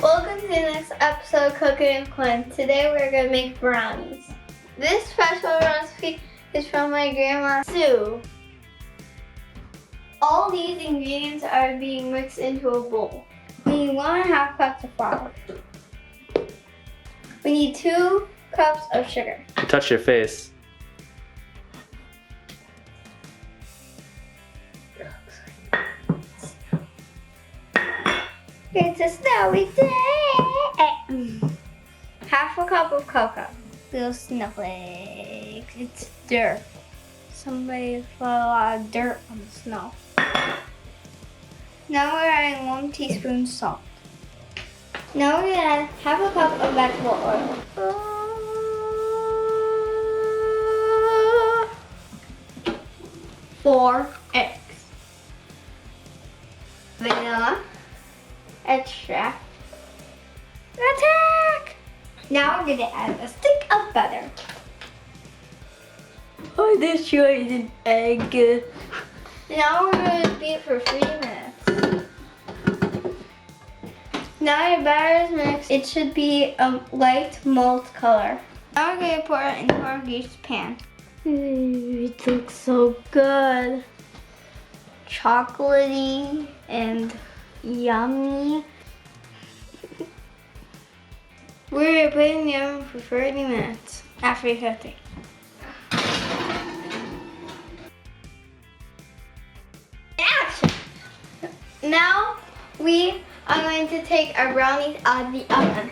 Welcome to the next episode of Cooking with Quinn. Today we're going to make brownies. This special recipe is from my grandma Sue. All these ingredients are being mixed into a bowl. We need 1.5 cups of flour. We need 2 cups of sugar. You touch your face. It's a snowy day. 1/2 cup of cocoa. Little snowflakes. It's dirt. Somebody put a lot of dirt on the snow. Now we're adding 1 teaspoon salt. Now we're gonna add 1/2 cup of vegetable oil. 4 eggs. Vanilla extract. Attack! Now we're gonna add a stick of butter. I destroyed an egg. Now we're gonna beat for 3 minutes. Now your batter is mixed. It should be a light malt color. Now we're gonna pour it into our greased pan. It looks so good. Chocolatey and yummy. We're put it in the oven for 30 minutes after cooking. Action! Now we are going to take our brownies out of the oven.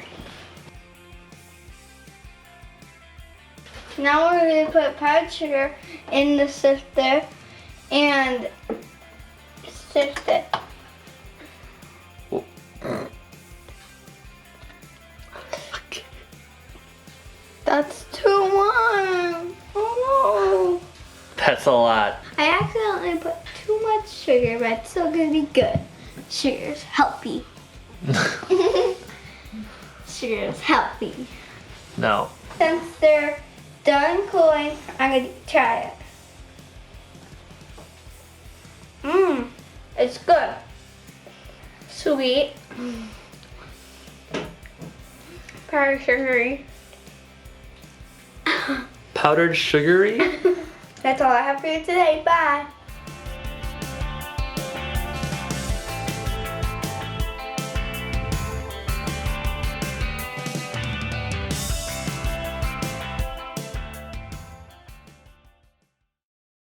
Now we're going to put powdered sugar in the sifter and sift it. That's too much. Oh no. That's a lot. I accidentally put too much sugar, but it's still gonna be good. Sugar's healthy. Sugar's healthy. No. Since they're done cooling, I'm gonna try it. It's good. Sweet. Powdered sugary. Powdered sugary? That's all I have for you today. Bye.